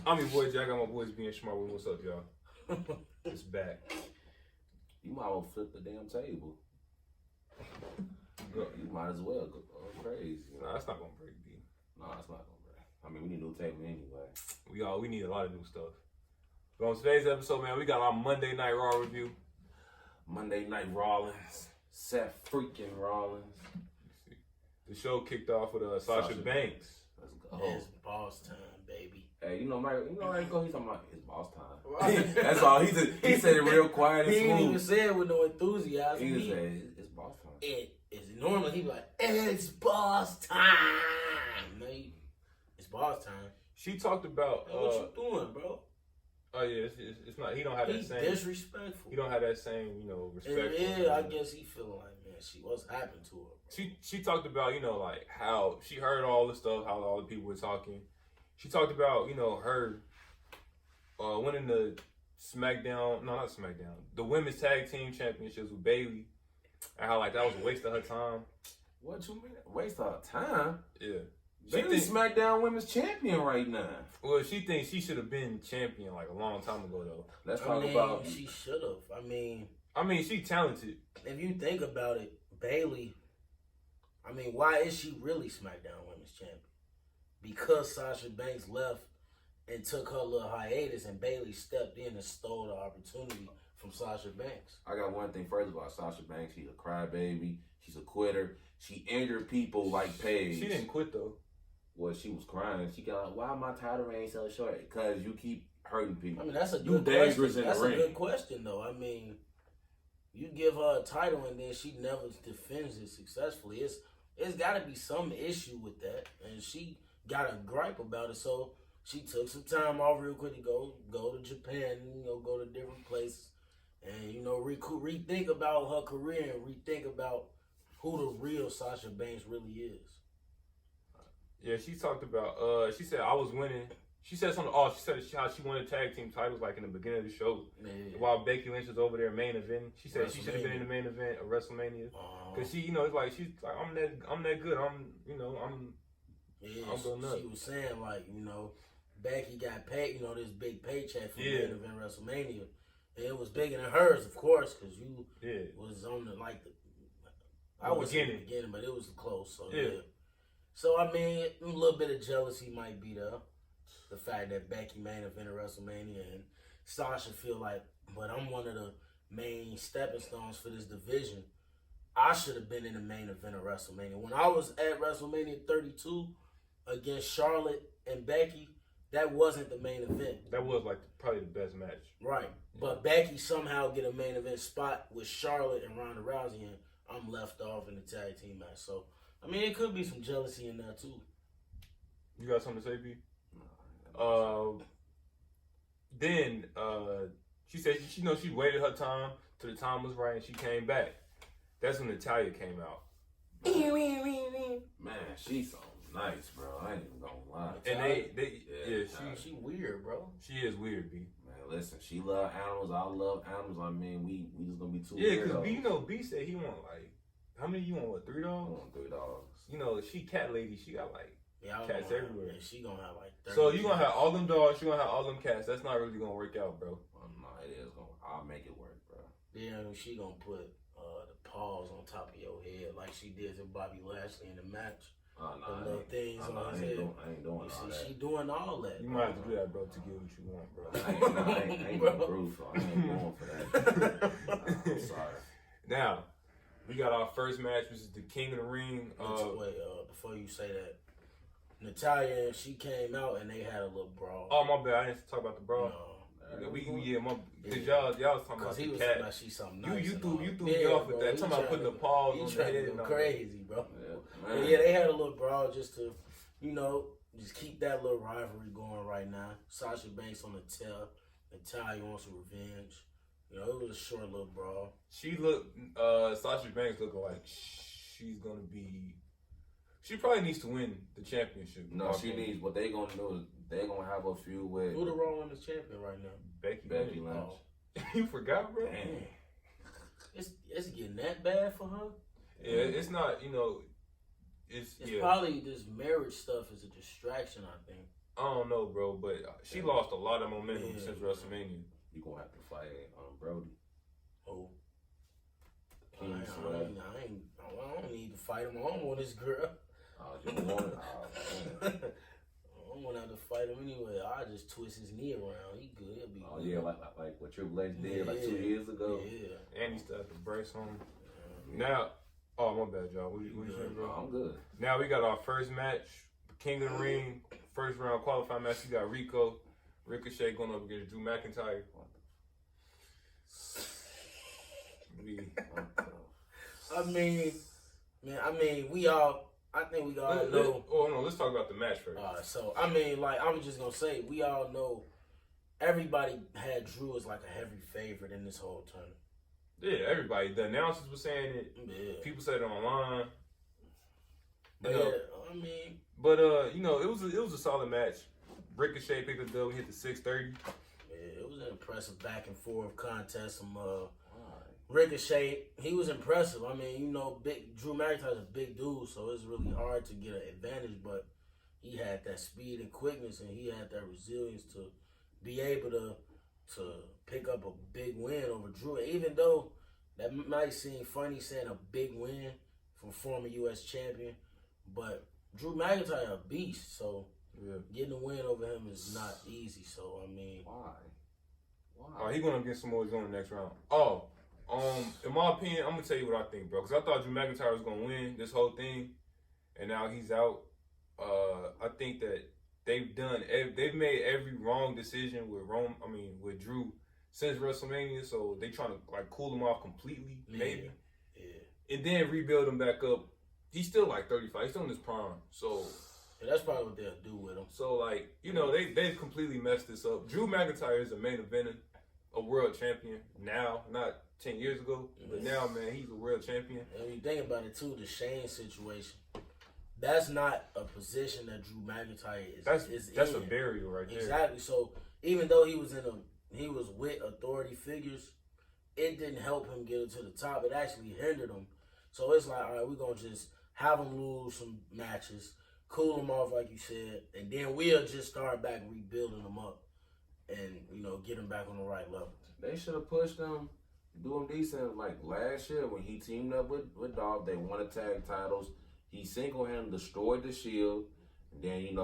I'm your boy Jack. I got my boys being smart with. What's up, y'all? It's back. You might well flip the damn table. You might as well go crazy. Nah, that's not gonna break, B. No, it's not gonna break. I mean, we need a new table anyway. We need a lot of new stuff. But on today's episode, man, we got our Monday Night Raw review. Monday Night Rollins, Seth freaking Rollins. The show kicked off with Sasha Banks. Let's go. It's boss time, baby. Hey, you know, he's talking about it's boss time. That's all. He said it real quiet and He smooth. didn't even say it with no enthusiasm. He just said it's boss time. It is normally he be like, it's boss time. Mate, it's boss time. She talked about Hey, what you doing, bro? Oh yeah, it's not. He don't have that He's same. disrespectful. He don't have that same, respect. Yeah, I guess he feeling like, man, what's happened to her? Bro? She talked about, like how she heard all the stuff, how all the people were talking. She talked about, her winning the the women's tag team championships with Bayley, and how that was a waste of her time. What you mean? Waste of time? Yeah. Bayley's SmackDown Women's Champion right now. Well, she thinks she should have been champion a long time ago, though. Let's talk about. She should have. I mean, she talented. If you think about it, Bayley. I mean, why is she really SmackDown Women's Champion? Because Sasha Banks left and took her little hiatus, and Bayley stepped in and stole the opportunity from Sasha Banks. I got one thing first about Sasha Banks. She's a crybaby. She's a quitter. She injured people like Paige. She didn't quit, though. Well, she was crying. She got like, why my title reign so short? Because you keep hurting people. I mean, that's a you good dangerous question. in That's the a ring. good question, though. I mean, you give her a title and then she never defends it successfully. It's got to be some issue with that, and she got a gripe about it. So she took some time off real quick to go to Japan, go to different places, and rethink about her career and rethink about who the real Sasha Banks really is. Yeah, she talked about. She said I was winning. She said something. Oh, she said how she won tag team titles in the beginning of the show, while Becky Lynch was over there main event. She said she should have been in the main event of WrestleMania because she's like I'm that good. I'm good enough. She was saying Becky got paid this big paycheck for main event WrestleMania, and it was bigger than hers, of course, because you was on the I was in the beginning, but it was close. So yeah. So, I mean, a little bit of jealousy might be there. The fact that Becky main evented WrestleMania and Sasha feel like, but I'm one of the main stepping stones for this division. I should have been in the main event of WrestleMania. When I was at WrestleMania 32 against Charlotte and Becky, that wasn't the main event. That was probably the best match. Right. Yeah. But Becky somehow get a main event spot with Charlotte and Ronda Rousey, and I'm left off in the tag team match. So, I mean, it could be some jealousy in there, too. You got something to say, B? Then she said she waited her time till the time was right and she came back. That's when Natalya came out. Man, she's so nice, bro. I ain't even gonna lie. And she weird, bro. She is weird, B. Man, listen, she love animals. I love animals. I mean, we just gonna be too. Yeah, because B said he want how many you want? What, 3 dogs? I want 3 dogs. She cat lady. She got cats everywhere. And she gonna have 30. So you gonna have all them dogs. You gonna have all them cats. That's not really gonna work out, bro. No, it is gonna. I'll make it work, bro. Then she gonna put the paws on top of your head like she did to Bobby Lashley in the match. The little things on his head. I ain't doing all that. She doing all that. You might have to do that, bro, to get what you want, bro. I ain't no proof, so I ain't going for that. I'm sorry. Now, we got our first match, which is the King of the Ring. Wait, before you say that, Natalya, she came out and they had a little brawl. Oh, my bad. I didn't talk about the brawl. No. Because y'all was talking about the cat. About she something nice. You threw me off with that. Talking about putting the paws on the head. You crazy, bro. Yeah, they had a little brawl just to, just keep that little rivalry going right now. Sasha Banks on the tail. Natalya wants some revenge. It was a short little brawl. Sasha Banks looking like she's going to be... She probably needs to win the championship. No, she needs. What they gonna do is they gonna have a feud with. Who the Raw Women's Champion right now? Becky Lynch. Oh. You forgot, bro? Damn. It's getting that bad for her. Yeah, it's not. It's probably this marriage stuff is a distraction. I think. I don't know, bro, but she lost a lot of momentum since WrestleMania. You gonna have to fight Brody. Oh. I don't need to fight him. I don't want this girl. You don't want it? I don't want to have to fight him anyway. I just twist his knee around. He good. He'll be good. Yeah, like what Triple H did like 2 years ago. Yeah. And he still have to brace on him. Now, oh, my bad, y'all. What you saying, bro? I'm good. Now we got our first match. King of the Ring. First round qualifying match. We got Ricochet going up against Drew McIntyre. I think we all know. Oh no, let's talk about the match first. So I was just gonna say, we all know everybody had Drew as like a heavy favorite in this whole tournament. Yeah, everybody. The announcers were saying it. Yeah. People said it online. But it was a solid match. Ricochet picked up the dub. We hit the 630. Yeah, it was an impressive back and forth contest. Ricochet, he was impressive. Drew McIntyre's a big dude, so it's really hard to get an advantage, but he had that speed and quickness, and he had that resilience to be able to pick up a big win over Drew. Even though that might seem funny saying a big win from former U.S. champion, but Drew McIntyre a beast, so getting a win over him is not easy. So why? He going against Samoa Joe in the next round. In my opinion, I'm gonna tell you what I think, bro. Because I thought Drew McIntyre was gonna win this whole thing, and now he's out. I think that they've made every wrong decision with Drew since WrestleMania. So they trying to like cool him off completely, maybe, and then rebuild him back up. He's still like 35. He's still in his prime. So that's probably what they'll do with him. So they've completely messed this up. Drew McIntyre is a main eventer, a world champion now, not 10 years ago, but now, man, he's a world champion. And when you think about it, too, the Shane situation, that's not a position that Drew McIntyre is That's a barrier right there. Exactly. So even though he was with authority figures, it didn't help him get to the top. It actually hindered him. So it's like, all right, we're going to just have him lose some matches, cool him off, like you said, and then we'll just start back rebuilding him up and, get him back on the right level. They should have pushed him. Do him decent like last year when he teamed up with Dolph. They won the tag titles. He single-handedly destroyed the Shield. And then,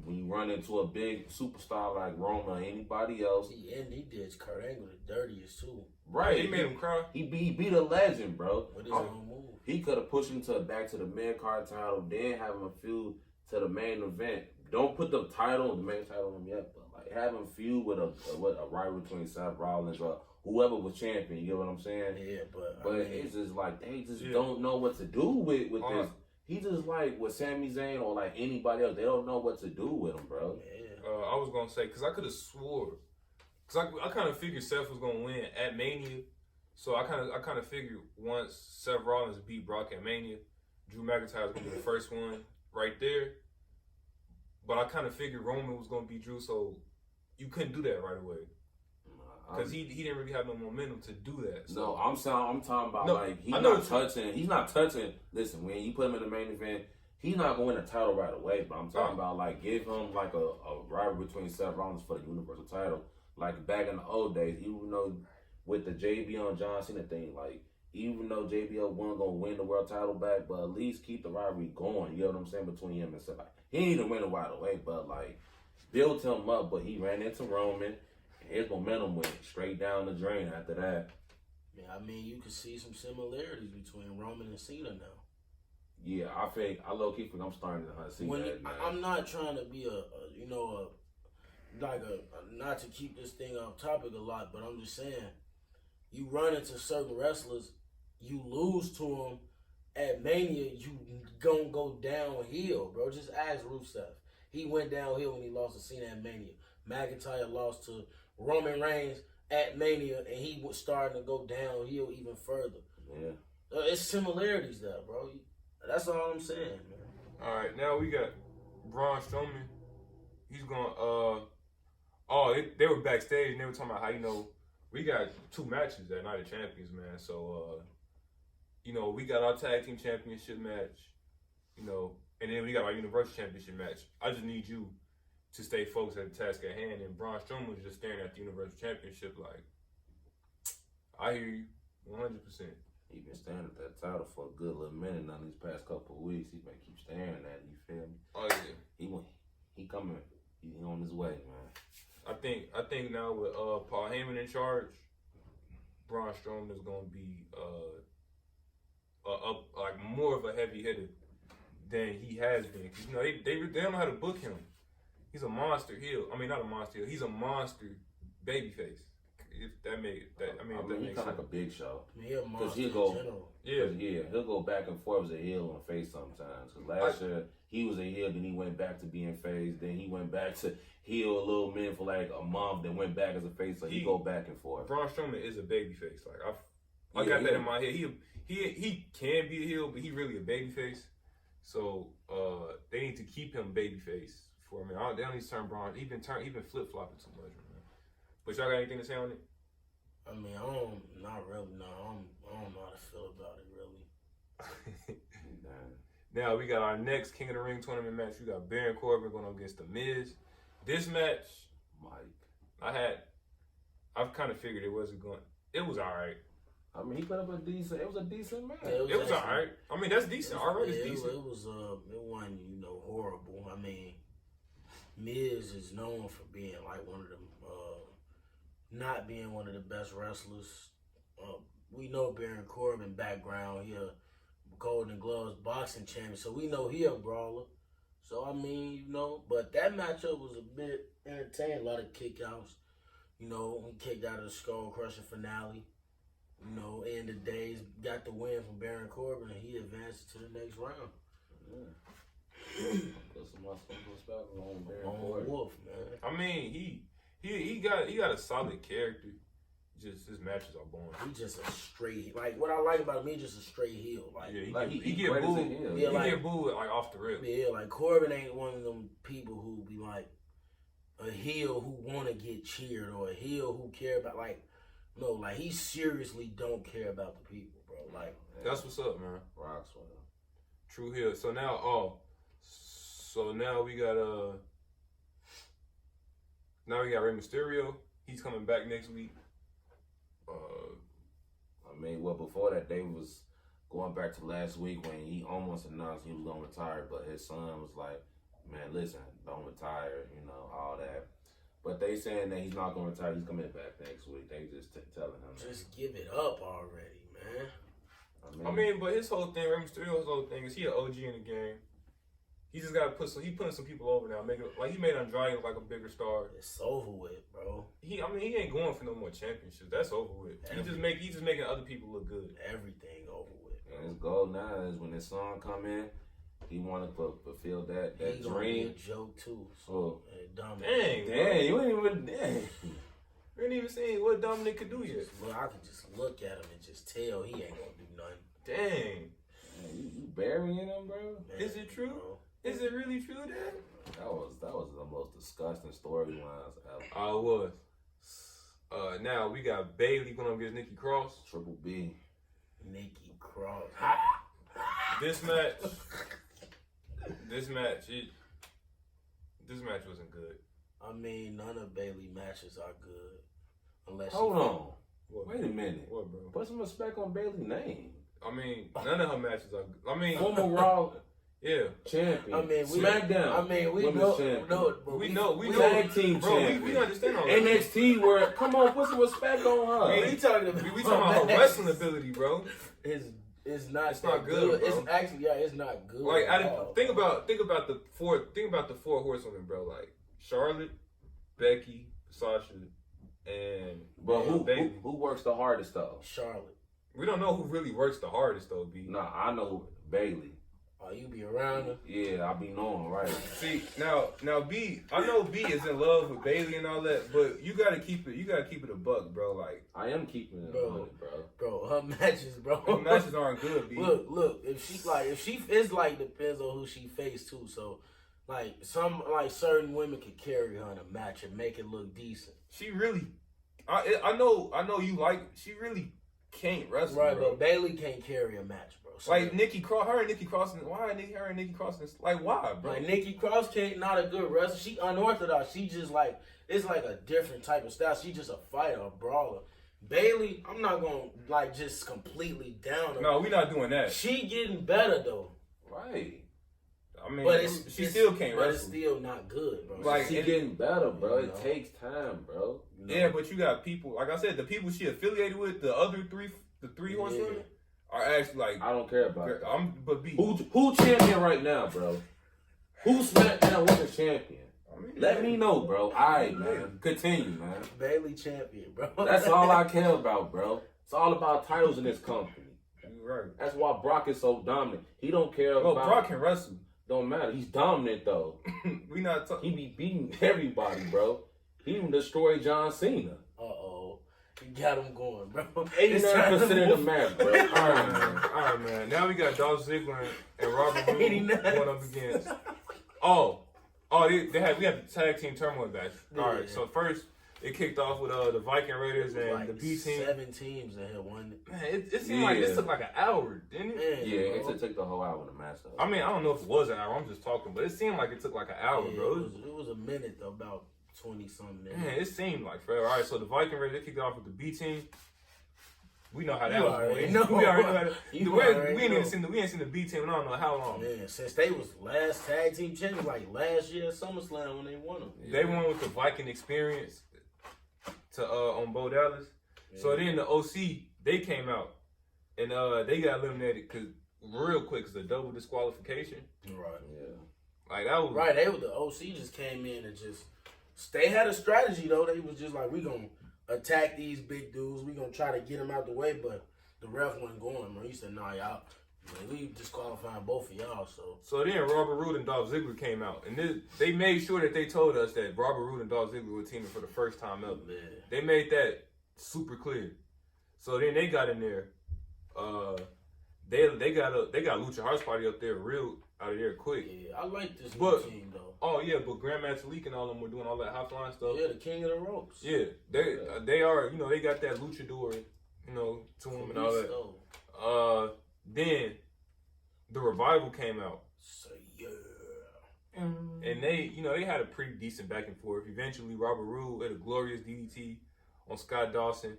when you run into a big superstar like Roman or anybody else. He did Kurt Angle the dirtiest, too. Right. He made him cry. He beat a legend, bro. With his own move. He could have pushed him back to the mid-card title, then have him feud to the main event. Don't put the main title on him yet, but have him feud with a rival between Seth Rollins or whoever was champion, you get what I'm saying? Yeah, but it's just like they just don't know what to do with this. He just like with Sami Zayn or like anybody else, they don't know what to do with him, bro. Yeah. I was gonna say because I could have swore, because I kind of figured Seth was gonna win at Mania, so I kind of figured once Seth Rollins beat Brock at Mania, Drew McIntyre was gonna be the first one right there. But I kind of figured Roman was gonna beat Drew, so you couldn't do that right away. Because he didn't really have no momentum to do that. So. No, I'm talking about he's not touching. Listen, when you put him in the main event, he's not going to win the title right away. But I'm talking about like give him like a rivalry between Seth Rollins for the Universal title. Like back in the old days, even though with the JBL and John Cena thing, like even though JBL wasn't gonna win the world title back, but at least keep the rivalry going. You know what I'm saying, between him and Seth. Like, he didn't win it right away, but like built him up. But he ran into Roman. His momentum went straight down the drain after that. Yeah, you can see some similarities between Roman and Cena now. Yeah, I low-key think I'm starting to see that. I'm not trying to be not to keep this thing off topic a lot, but I'm just saying, you run into certain wrestlers, you lose to them at Mania, you gonna go downhill, bro. Just ask Rusev. He went downhill when he lost to Cena at Mania. McIntyre lost to Roman Reigns at Mania, and he was starting to go downhill even further. Yeah. It's similarities there, bro. That's all I'm saying, man. All right, now we got Braun Strowman. He's going they were backstage, and they were talking about how, we got 2 matches that Night of Champions, man. So, we got our Tag Team Championship match, and then we got our Universal Championship match. I just need you to stay focused at the task at hand. And Braun Strowman was just staring at the Universal Championship like, I hear you, 100%. He been staring at that title for a good little minute now. These past couple of weeks, he been keep staring at it. You feel me? Oh yeah. He coming. He on his way, man. I think now with Paul Heyman in charge, Braun Strowman is gonna be like more of a heavy hitter than he has been. Cause you know they don't know how to book him. He's a monster heel. I mean, not a monster heel. He's a monster babyface. If that makes that, I mean, he's kind of like a Big Show. Yeah, monster he'll go, he'll go back and forth as a heel and face sometimes. Cause last year he was a heel, then he went back to being face, then he went back to heel a little bit for like a month, then went back as a face. So he go back and forth. Braun Strowman is a babyface. Like I got that in my head. He can be a heel, but he really a babyface. So they need to keep him babyface for me. They don't need to turn Braun. He been flip flopping too much, man. But y'all got anything to say on it? I mean, not really. No, I don't know how to feel about it really. Now we got our next King of the Ring tournament match. We got Baron Corbin going up against The Miz. This match, I've kind of figured it was alright. I mean, he put up it was a decent match. Yeah, it was alright. I mean, that's decent. Alright, it's decent. It wasn't, horrible. I mean, Miz is known for being like one of them, not being one of the best wrestlers. We know Baron Corbin background. He a Golden Gloves boxing champion, so we know he a brawler. So I mean, but that matchup was a bit entertaining. A lot of kickouts. He kicked out of the Skull Crusher finale. End of days, got the win from Baron Corbin, and he advanced to the next round. Yeah. Put some respect on Baron Corbin. Wolf, man. I mean, he got a solid character. Just his matches are boring. He just a straight, like what I like about him, he just a straight heel. Like, yeah, he get booed. He get booed like off the rip. Yeah, like Corbin ain't one of them people who be like a heel who want to get cheered or a heel who care about like he seriously don't care about the people, bro. Like that's what's up, man. Rocks one. True heel. So now we got Rey Mysterio. He's coming back next week. Before that, they was going back to last week when he almost announced he was going to retire, but his son was like, man, listen, don't retire, all that. But they saying that he's not going to retire. He's coming back next week. They just telling him. Just give it up already, man. I mean, but his whole thing, Rey Mysterio's whole thing is he an OG in the game. He just got to he putting some people over now. He made Andrade look like a bigger star. It's over with, bro. He ain't going for no more championships. That's over with. He's just making other people look good. Everything over with. Bro. And his goal now is when his son come in, he want to fulfill that dream. Be a joke too. So dang, you ain't even We ain't even seen what Dominic could do yet. I could just look at him and just tell he ain't gonna do nothing. Dang. Man, you burying him, bro? Man, is it true? Bro. Is it really true, Dad? That was the most disgusting storylines ever. Oh, it was. Now we got Bayley going up against Nikki Cross. Triple B. Nikki Cross. This match wasn't good. I mean, none of Bayley matches are good. Unless Hold on. What, wait a minute. What, bro? Put some respect on Bayley's name. I mean, none of her matches are good. I mean, former Raw champion. I mean, SmackDown. I mean, we know. Tag team champion. We understand all that. NXT, where come on, put some respect on her. We talking about her wrestling ability, bro. It's not good. Bro. It's actually it's not good. Like think about the four horsewomen, bro. Like Charlotte, Becky, Sasha, and who works the hardest though? Charlotte. We don't know who really works the hardest though, B. Nah, I know Bayley. Oh, you be around her? Yeah, I be knowing, right? See, now B, I know B is in love with Bayley and all that, but you gotta keep it a buck, bro. Like I am keeping it a buck, bro. Bro, her matches, bro. Her matches aren't good, B. Look, it's like depends on who she faced too. So, like certain women could carry her in a match and make it look decent. She really, I know you like. She really can't wrestle, right? bro. But Bayley can't carry a match, bro. So like Nikki Cross, her and Nikki Cross, why her and Nikki Cross? Like why, bro? Like Nikki Cross not a good wrestler. She unorthodox. She just like it's like a different type of style. She just a fighter, a brawler. Bayley, I'm not gonna like just completely down her. No, we not doing that. She getting better though. Right. I mean, but she still can't wrestle. It's still not good, bro. Like she getting better, bro. It takes time, bro. Yeah, but you got people like I said, the people she affiliated with, the other three horsemen are actually like I don't care about it. Who champion right now, bro? Who's SmackDown Women's champion? Let me know, bro. All right, man. Continue, man. Bayley champion, bro. That's all I care about, bro. It's all about titles in this company. You're right. That's why Brock is so dominant. He don't care about. Brock can wrestle. Don't matter. He's dominant though. We not talking. He be beating everybody, bro. He even destroyed John Cena. You got him going, bro. 89% of the match, bro. All right, man. Now we got Dolph Ziggler and Robert Roode going up against. We have the tag team turmoil match. All right, so first it kicked off with the Viking Raiders and like the B team. 7 teams that had won. Man, it seemed like this took like an hour, didn't it? Yeah, it took the whole hour to match up. I mean, I don't know if it was an hour. I'm just talking, but it seemed like it took like an hour, bro. It was a minute though, about 20-something minutes. Man, it seemed like forever. All right, so the Viking Raiders kicked off with the B team. We know how that was going. We already know how we ain't seen the B team in I don't know how long. Man, since they was last tag team champions, like last year at SummerSlam when they won them. They won with the Viking experience to on Bo Dallas. Yeah. So then the OC, they came out and they got eliminated real quick because of double disqualification. Right. Yeah. Like that was right. The OC just came in and just they had a strategy though. They was just like, we gonna attack these big dudes. We gonna try to get them out the way, but the ref wasn't going, bro. He said, "Nah, y'all, we disqualifying both of y'all." So then Robert Roode and Dolph Ziggler came out, and they made sure that they told us that Robert Roode and Dolph Ziggler were teaming for the first time ever. Man. They made that super clear. So then they got in there. They got Lucha House Party up there real out of there quick. Yeah, I like this new team though. Oh yeah, but Grandmaster Leak and all of them were doing all that high flying stuff. Yeah, the king of the ropes. Yeah, they are. They got that luchador, to them and all that. Then the Revival came out. So yeah. And they had a pretty decent back and forth. Eventually, Robert Roode had a glorious DDT on Scott Dawson,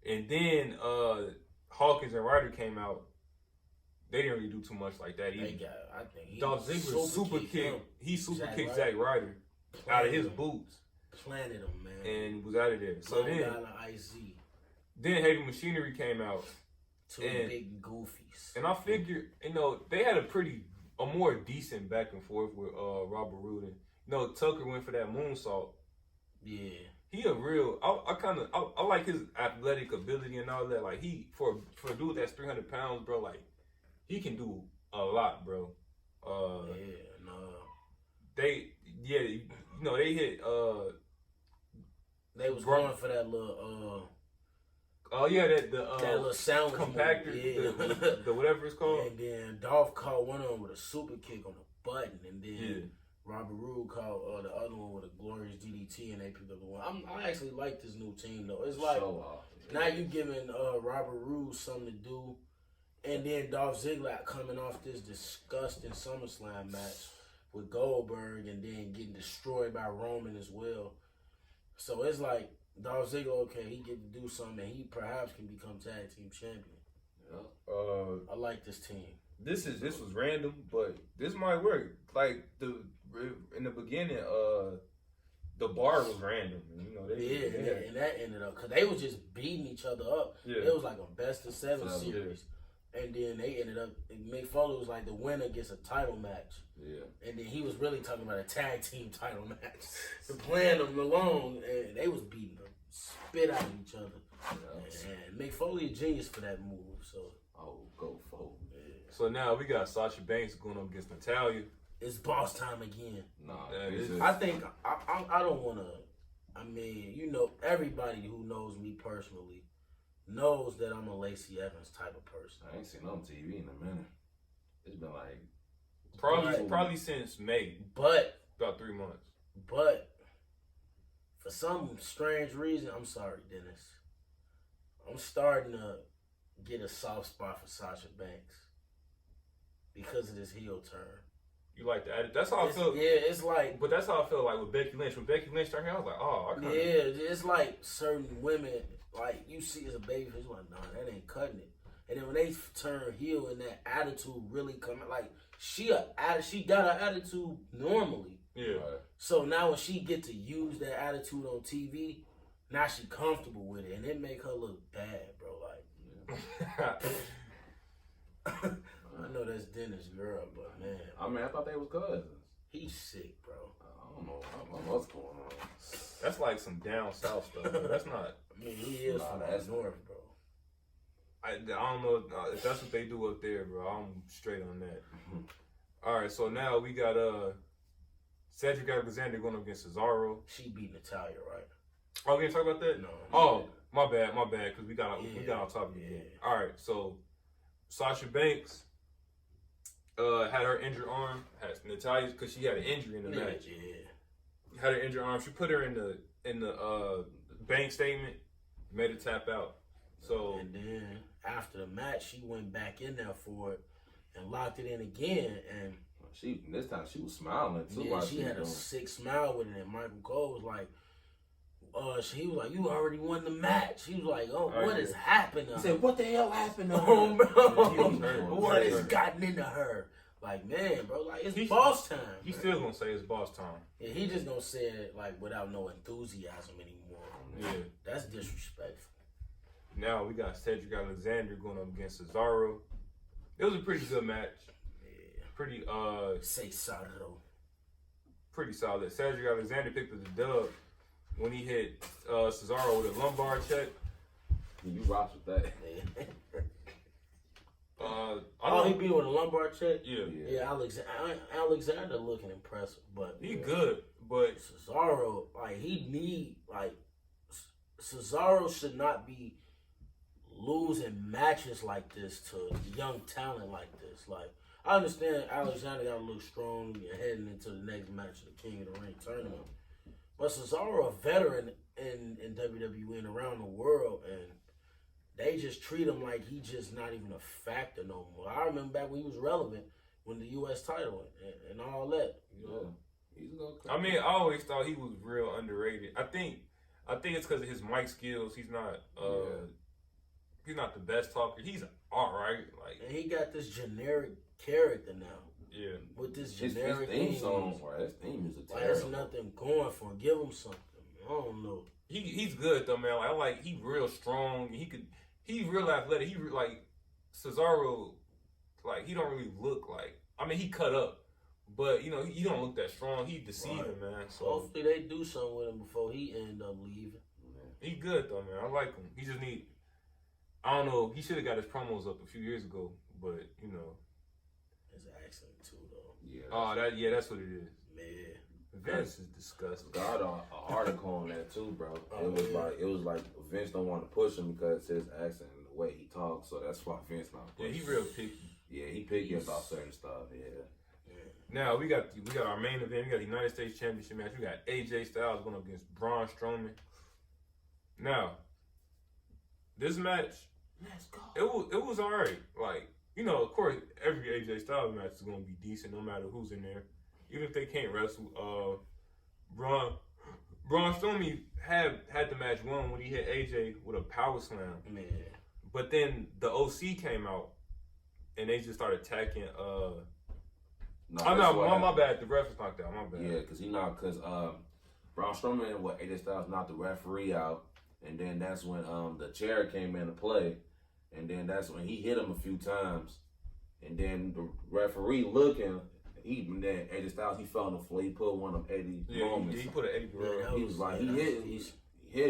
and then Hawkins and Ryder came out. They didn't really do too much like that either. I think Dolph Ziggler super kicked Zack Ryder out of his boots. Planted him, man. And was out of there. So then Heavy Machinery came out. Two big goofies. And I figured, they had a more decent back and forth with Robert Roode. And, Tucker went for that moonsault. Yeah. He a real. I like his athletic ability and all that. Like for a dude that's 300 pounds, bro. Like he can do a lot, bro. They hit. They was going for that little. that little sound compactor, the whatever it's called. And then Dolph caught one of them with a super kick on the button, and then Robert Roode caught the other one with a glorious DDT, and they picked up the one. I actually like this new team though. It's like now you giving Robert Roode something to do, and then Dolph Ziggler coming off this disgusting SummerSlam match with Goldberg, and then getting destroyed by Roman as well. So it's like Dolph Ziggler, okay, he get to do something, and he perhaps can become tag team champion. Yeah. I like this team. This was random, but this might work. Like in the beginning, the bar was random. And that ended up because they was just beating each other up. Yeah. It was like a best of 7 series, and then they ended up. Mick Foley was like the winner gets a title match. Yeah, and then he was really talking about a tag team title match, and playing them alone, and they was beating them, spit out of each other. Yeah. And Mick Foley a genius for that move. So go forward. Yeah. So now we got Sasha Banks going up against Natalya. It's boss time again. Nah, I think I don't want to. I mean, everybody who knows me personally knows that I'm a Lacey Evans type of person. I ain't seen her on TV in a minute. It's been like probably since May, but about 3 months. But for some strange reason, I'm sorry, Dennis. I'm starting to get a soft spot for Sasha Banks because of this heel turn. You like the attitude? That's how I feel. Yeah, it's like... But that's how I feel like with Becky Lynch. When Becky Lynch turned here, I was like, oh, I kind of... Yeah, it's like certain women, like, you see as a baby, it's like, nah, that ain't cutting it. And then when they turn heel and that attitude really come, like, she got her attitude normally. Yeah. So now when she get to use that attitude on TV, now she comfortable with it, and it make her look bad, bro. Like, I know that's Dennis' girl, but man. I mean, I thought they was cousins. He's sick, bro. I don't know what's going on. That's like some down south stuff. Bro. That's not. I mean, he is from that north, bro. I don't know if that's what they do up there, bro. I'm straight on that. All right, so now we got Cedric Alexander going up against Cesaro. She beat Natalya, right? Oh, we gonna talk about that? No. Oh, my bad, because we got off topic again. All right, so Sasha Banks had her injured arm. Had Natalya because she had an injury in the match. Yeah. Had her injured arm. She put her in the bank statement, made her tap out. So and then after the match, she went back in there for it and locked it in again. And this time she was smiling too. Yeah, she had a sick smile with it. And Michael Cole was like, he was like, you already won the match. He was like, what has happened to her? He said, what the hell happened to her? Oh, bro. What has gotten into her? Like, man, bro, like, it's boss time. He's still going to say it's boss time. Yeah, he just going to say it, like, without no enthusiasm anymore. Yeah. That's disrespectful. Now we got Cedric Alexander going up against Cesaro. It was a pretty good match. Yeah. Pretty, Say Cesaro. Pretty solid. Cedric Alexander picked up the dub when he hit Cesaro with a lumbar check. You rocks with that. He beat with a lumbar check? Yeah. Alexander looking impressive, but he good, but Cesaro, Cesaro should not be losing matches like this to young talent like this. Like, I understand Alexander got to look strong and heading into the next match of the King of the Ring tournament. But Cesaro, a veteran in WWE and around the world, and they just treat him like he just not even a factor no more. I remember back when he was relevant, when the U.S. title and all that. You know? I mean, I always thought he was real underrated. I think it's because of his mic skills. He's not the best talker. He's all right. Like, and he got this generic character now. Yeah. With this generic his theme song, his theme music terrible. There's nothing going for him. Give him something. I don't know. He's good though, man. Like he real strong. He's real athletic. Cesaro, like, he don't really look like. I mean, he cut up, but you know he don't look that strong. He deceiving, man. So hopefully they do something with him before he end up leaving. He good though, man. I like him. He just need. I don't know. He should have got his promos up a few years ago, but you know. His accent too, though. Yeah. That's what it is. Man, Vince is disgusting. Got an article on that too, bro. It was like Vince don't want to push him because it's his accent and the way he talks, so that's why Vince not pushing. Yeah, he real picky. Yeah, he picky about certain stuff. Yeah. Now we got our main event. We got the United States Championship match. We got AJ Styles going up against Braun Strowman. Now, this match, let's go. It was alright. Like, you know, of course, every AJ Styles match is gonna be decent, no matter who's in there. Even if they can't wrestle, Braun Strowman had the match won when he hit AJ with a power slam. Man. But then the OC came out and they just started attacking. My bad. The ref was knocked out. My bad. Yeah, because Braun Strowman, AJ Styles knocked the referee out, and then that's when the chair came into play, and then that's when he hit him a few times, and then the referee looking. Then AJ Styles, he fell on the floor. He put one of Eddie's moments. He put an Eddie Guerrero. He was like, he hit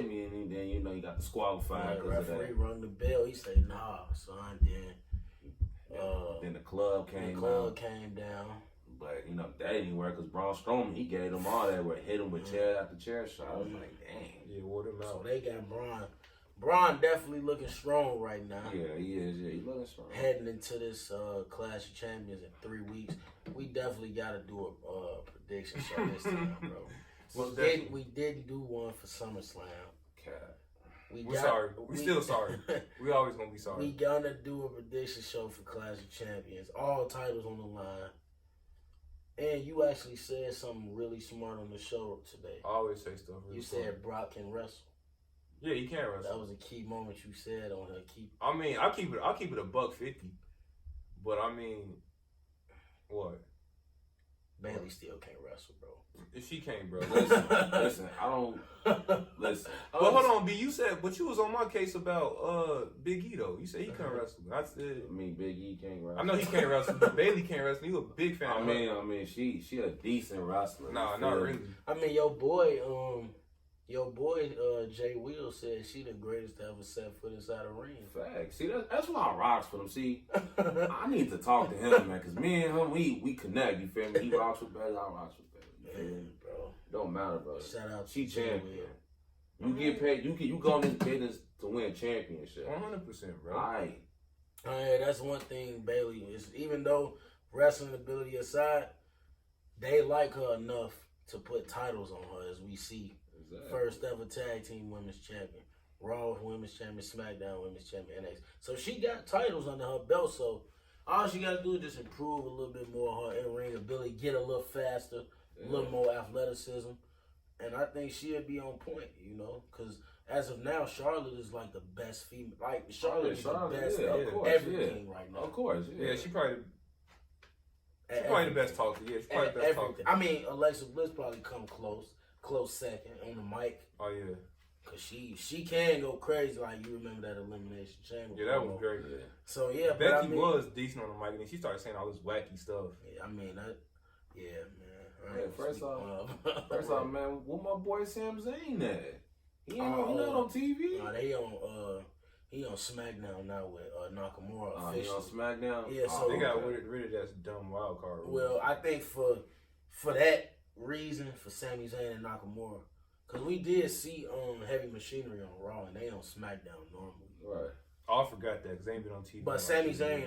me, and then he got disqualified. The referee rung the bell. He said, "Nah, son." Then the club came down. But that didn't work because Braun Strowman, he gave them all that, hit him with chair after chair shot. I was like, dang. Yeah, wore them out. So they got Braun. Braun definitely looking strong right now. Yeah, he is. Yeah, he's looking strong. Heading into this Clash of Champions in 3 weeks, we definitely got to do a prediction show this time, bro. We didn't do one for SummerSlam. Cat. We're sorry. We still sorry. We always gonna be sorry. We gonna do a prediction show for Clash of Champions. All titles on the line. And you actually said something really smart on the show today. I always say stuff. Really you said Brock can wrestle. Yeah, he can wrestle. That was a key moment you said on her. I mean, I'll keep it $150. But I mean, what? Bayley still can't wrestle, bro. She can't, bro. Listen, I don't listen. Well, hold on, B. You was on my case about Big E though. You said he couldn't wrestle. I mean, Big E can't wrestle. I know he can't wrestle, but Bayley can't wrestle. You a big fan. I mean, she a decent wrestler. Nah, not really. I mean, your boy, Jay Will said she the greatest to ever set foot inside a ring. Facts. See, that's why I rocks with him. See, I need to talk to him, man, because me and him, we connect. You feel me? He rocks with Bayley, I rocks with Bayley. Man, bro. Don't matter, bro. Shout out to she champion. Will. You get paid. You go in this business to win championship. 100%, bro. All right. That's one thing Bayley is. Even though wrestling ability aside, they like her enough to put titles on her, as we see. Exactly. First ever tag team women's champion, Raw women's champion, SmackDown women's champion, NXT. So she got titles under her belt. So all she got to do is just improve a little bit more of her in-ring ability, get a little faster, a little more athleticism, and I think she'll be on point. You know, because as of now, Charlotte is like the best female. Like Charlotte is the best at everything right now. Of course, yeah. She probably the best talker. Yeah, she's probably the best talker. I mean, Alexa Bliss probably come close second on the mic. Oh yeah, cause she can go crazy. Like you remember that Elimination Chamber? Yeah, that was great. Yeah. So yeah, Becky was decent on the mic, and then she started saying all this wacky stuff. Yeah, I mean that. Yeah, man. Hey, first off, man, where my boy Sam Zayn at? He not on TV. No, he on SmackDown now with Nakamura. He on SmackDown. Yeah, so they got rid of that dumb wild card. Well, I think for that reason, for Sami Zayn and Nakamura, because we did see Heavy Machinery on Raw and they on SmackDown normally. Right. Oh, I forgot that because they ain't been on TV. But Sami Zayn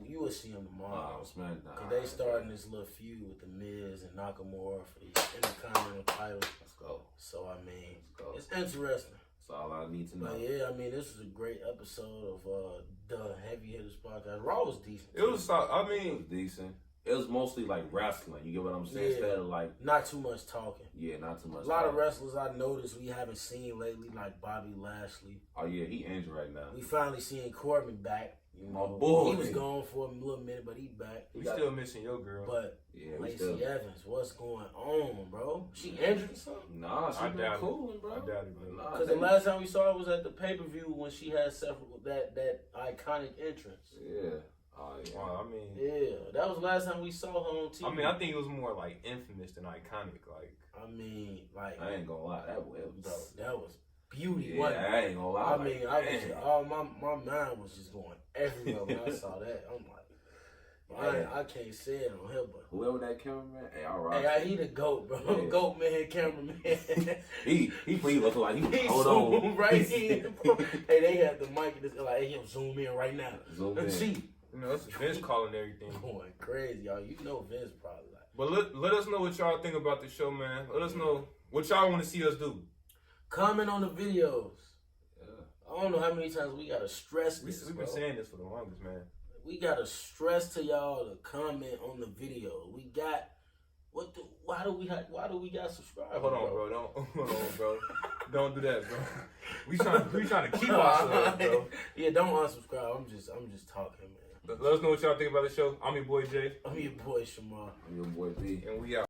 you will see him tomorrow. SmackDown. Because they starting this little feud with the Miz and Nakamura for the Intercontinental title. Let's go. So I mean, it's interesting. That's all I need to know. But yeah, I mean, this is a great episode of the Heavy Hitters podcast. Raw was decent. It was. I mean, it was decent. It was mostly like wrestling. You get what I'm saying? Yeah. Instead of like not too much talking. Yeah, not too much. A lot of wrestlers I noticed we haven't seen lately, like Bobby Lashley. Oh yeah, he injured right now. We finally seeing Corbin back. You know, my boy. He was gone for a little minute, but he back. We still missing your girl. But yeah, Lacey Evans, what's going on, bro? She injured or something? Nah, she been cooling, bro. I doubt it, bro. Because the last time we saw her was at the pay-per-view when she had several that iconic entrance. Yeah. Oh, yeah. Well, I mean, yeah, that was the last time we saw her on TV. I mean, I think it was more like infamous than iconic. Like, I mean, like I ain't gonna lie, that was beauty. Yeah, I ain't gonna lie. I mean, my mind was just going everywhere when I saw that. I'm like, I can't say it on here, but whoever that cameraman, hey, all right. Hey, he the GOAT, bro. Yeah. GOAT man, cameraman. he looking like he hold on right in. Hey, they had the mic and this like, hey, zoom in right now. Zoom in. See. You know, it's Vince calling everything. Going crazy, y'all. You know Vince probably like. But let us know what y'all think about the show, man. Let us know what y'all want to see us do. Comment on the videos. Yeah. I don't know how many times we gotta stress this. We've been saying this for the longest, man. We gotta stress to y'all to comment on the video. We got why do we got subscribers? Hold on, bro. Don't do that, bro. We trying to keep ourselves, bro. Yeah, don't unsubscribe. I'm just talking, man. Let us know what y'all think about the show. I'm your boy Jay. I'm your boy Shamar. I'm your boy B. And we out.